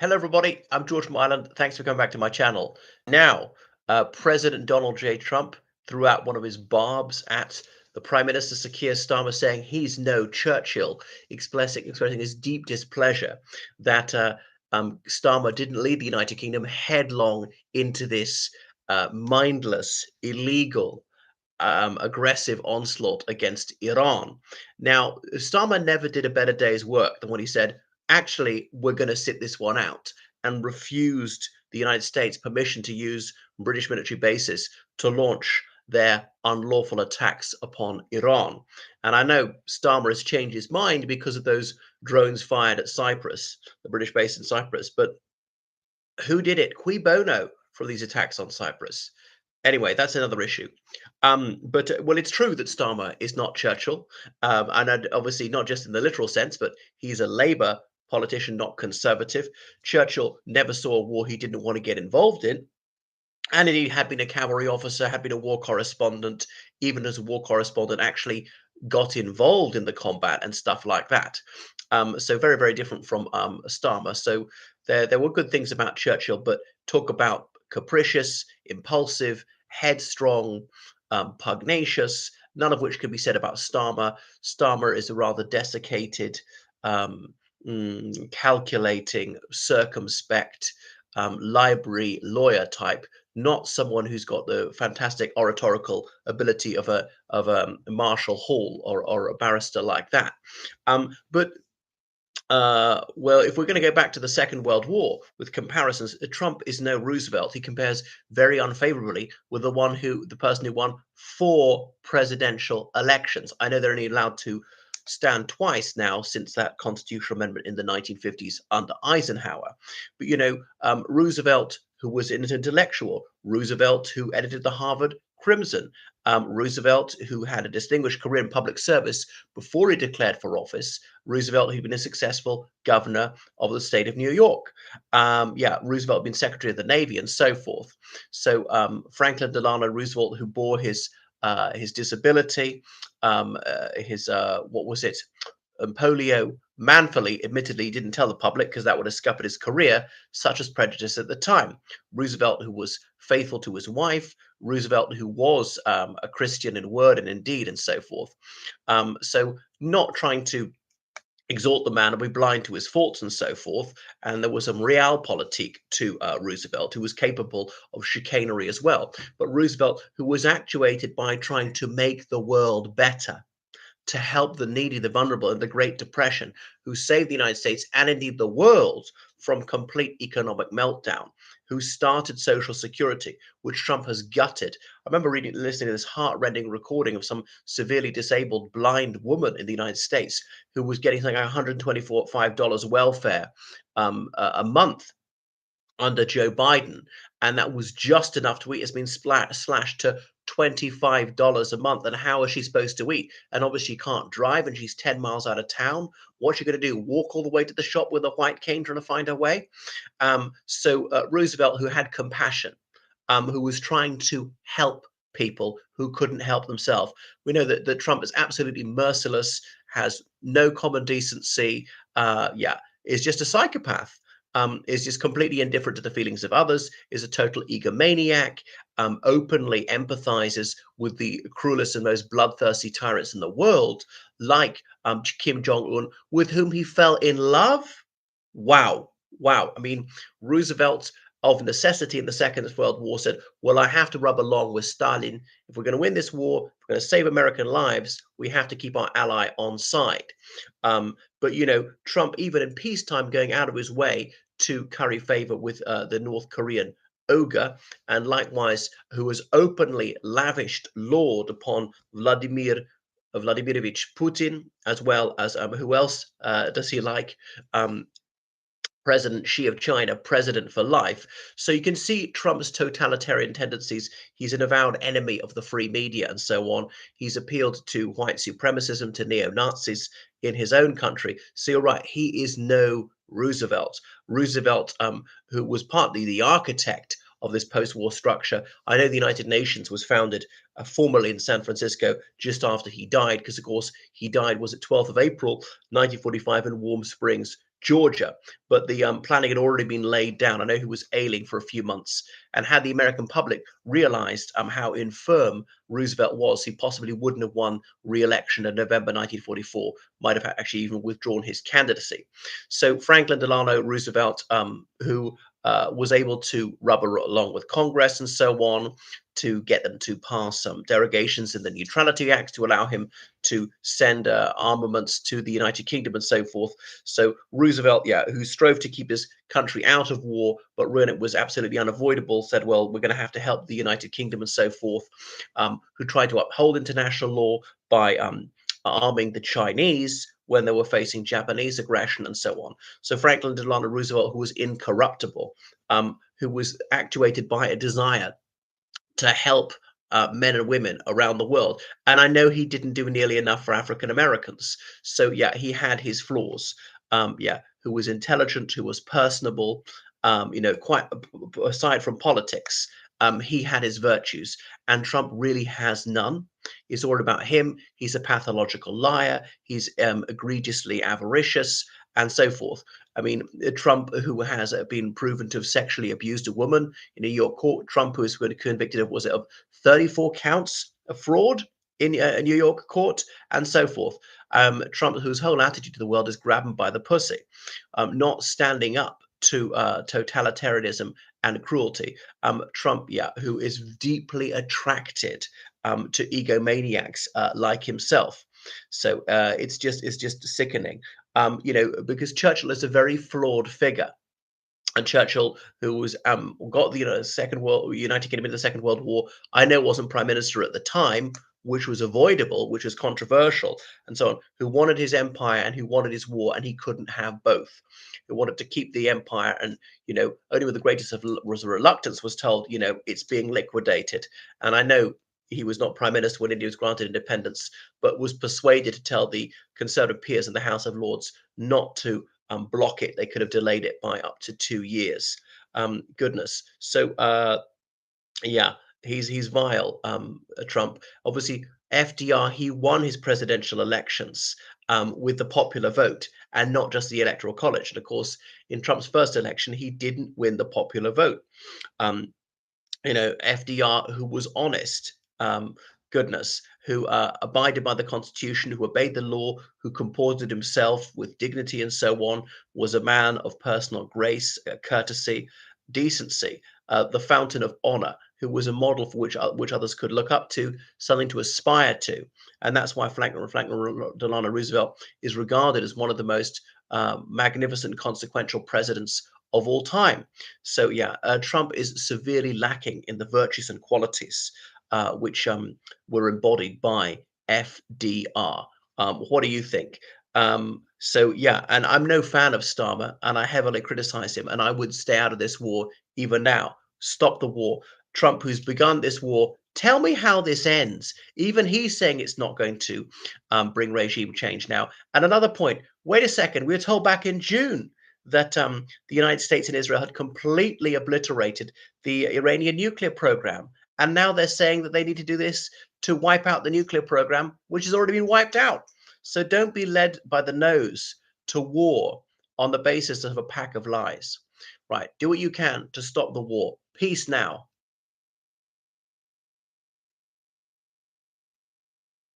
Hello, everybody. I'm George from Ireland. Thanks for coming back to my channel. Now, President Donald J. Trump threw out one of his barbs at the Prime Minister Sir Keir Starmer, saying he's no Churchill, expressing his deep displeasure that Starmer didn't lead the United Kingdom headlong into this mindless, illegal, aggressive onslaught against Iran. Now, Starmer never did a better day's work than when he said, actually, we're going to sit this one out, and refused the United States permission to use British military bases to launch their unlawful attacks upon Iran. And I know Starmer has changed his mind because of those drones fired at Cyprus, the British base in Cyprus. But who did it? Cui bono for these attacks on Cyprus? Anyway, that's another issue. Well, it's true that Starmer is not Churchill, obviously not just in the literal sense, but he's a Labour politician, not Conservative. Churchill never saw a war he didn't want to get involved in, and indeed had been a cavalry officer, had been a war correspondent, even as a war correspondent, actually got involved in the combat and stuff like that. So very, very different from Starmer. So there were good things about Churchill, but talk about capricious, impulsive, headstrong, pugnacious, none of which can be said about Starmer. Starmer is a rather desiccated, um, calculating, circumspect, library lawyer type, not someone who's got the fantastic oratorical ability of a Marshall Hall or a barrister like that. But well, if we're going to go back to the Second World War with comparisons, Trump is no Roosevelt. He compares very unfavorably with the person who won 4 presidential elections. I know they're only allowed to stand twice now since that constitutional amendment in the 1950s under Eisenhower. But Roosevelt, who was an intellectual, Roosevelt, who edited the Harvard Crimson, Roosevelt, who had a distinguished career in public service before he declared for office, Roosevelt, who'd been a successful governor of the state of New York. Yeah, Roosevelt had been Secretary of the Navy and so forth. So Franklin Delano Roosevelt, who bore his disability, his what was it? Polio manfully, admittedly, didn't tell the public because that would have scuppered his career, such as prejudice at the time. Roosevelt, who was faithful to his wife, Roosevelt, who was a Christian in word and in deed, and so forth. So, not trying to exalt the man and be blind to his faults and so forth. And there was some realpolitik to Roosevelt, who was capable of chicanery as well. But Roosevelt, who was actuated by trying to make the world better, to help the needy, the vulnerable, in the Great Depression, who saved the United States and indeed the world from complete economic meltdown, who started Social Security, which Trump has gutted. I remember listening to this heart-rending recording of some severely disabled blind woman in the United States who was getting something like $125 welfare a month under Joe Biden, and that was just enough to eat. It's been slashed to $25 a month. And how is she supposed to eat? And obviously, she can't drive, and she's 10 miles out of town. What's she going to do? Walk all the way to the shop with a white cane trying to find her way? So Roosevelt, who had compassion, who was trying to help people who couldn't help themselves. We know that Trump is absolutely merciless, has no common decency. Yeah, is just a psychopath, is just completely indifferent to the feelings of others, is a total egomaniac, openly empathizes with the cruelest and most bloodthirsty tyrants in the world, like Kim Jong Un, with whom he fell in love. Wow. Wow. I mean, Roosevelt, of necessity in the Second World War, said, well, I have to rub along with Stalin. If we're going to win this war, if we're going to save American lives, we have to keep our ally on side. But, Trump, even in peacetime, going out of his way to curry favor with the North Korean ogre, and likewise, who has openly lavished laud upon Vladimirovich Putin, as well as who else does he like? President Xi of China, president for life. So you can see Trump's totalitarian tendencies. He's an avowed enemy of the free media and so on. He's appealed to white supremacism, to neo Nazis in his own country. So you're right, he is no Roosevelt. Roosevelt, who was partly the architect of this post-war structure. I know the United Nations was founded formally in San Francisco just after he died, because of course he died, was it 12th of April 1945 in Warm Springs, Georgia, but the planning had already been laid down. I know he was ailing for a few months, and had the American public realized how infirm Roosevelt was, he possibly wouldn't have won re-election in November 1944. Might have actually even withdrawn his candidacy. So Franklin Delano Roosevelt, who was able to rubber along with Congress and so on to get them to pass some derogations in the Neutrality Act to allow him to send armaments to the United Kingdom and so forth. So Roosevelt, yeah, who strove to keep his country out of war, but when it was absolutely unavoidable, said, well, we're going to have to help the United Kingdom and so forth, who tried to uphold international law by arming the Chinese when they were facing Japanese aggression and so on. So Franklin Delano Roosevelt, who was incorruptible, who was actuated by a desire to help men and women around the world. And I know he didn't do nearly enough for African Americans. So yeah, he had his flaws. Yeah, who was intelligent, who was personable. Quite aside from politics, he had his virtues, and Trump really has none. It's all about him. He's a pathological liar. He's egregiously avaricious and so forth. I mean, Trump, who has been proven to have sexually abused a woman in a New York court. Trump, who was convicted of, was it of 34 counts of fraud in a New York court, and so forth. Trump, whose whole attitude to the world is grab 'em by the pussy, not standing up to totalitarianism and cruelty. Trump, yeah, who is deeply attracted to egomaniacs like himself. So it's just sickening. Because Churchill is a very flawed figure. And Churchill, who was got the Second World United Kingdom in the Second World War, I know wasn't prime minister at the time, which was avoidable, which was controversial, and so on. Who wanted his empire and who wanted his war, and he couldn't have both. Who wanted to keep the empire, and only with the greatest of reluctance was told, it's being liquidated. And I know he was not prime minister when India was granted independence, but was persuaded to tell the Conservative peers in the House of Lords not to block it. They could have delayed it by up to 2 years. Goodness. So yeah, he's vile. Trump. Obviously, FDR, he won his presidential elections with the popular vote and not just the electoral college. And of course, in Trump's first election, he didn't win the popular vote. Um, FDR, who was honest, goodness, who abided by the Constitution, who obeyed the law, who comported himself with dignity and so on, was a man of personal grace, courtesy, decency, the fountain of honor, who was a model for which others could look up to, something to aspire to. And that's why Franklin Delano Roosevelt is regarded as one of the most magnificent, consequential presidents of all time. So yeah, Trump is severely lacking in the virtues and qualities which were embodied by FDR. What do you think? So yeah, and I'm no fan of Starmer, and I heavily criticize him, and I would stay out of this war even now. Stop the war. Trump, who's begun this war, tell me how this ends. Even he's saying it's not going to bring regime change now. And another point, wait a second, we were told back in June that the United States and Israel had completely obliterated the Iranian nuclear program. And now they're saying that they need to do this to wipe out the nuclear program, which has already been wiped out. So don't be led by the nose to war on the basis of a pack of lies. Right. Do what you can to stop the war. Peace now.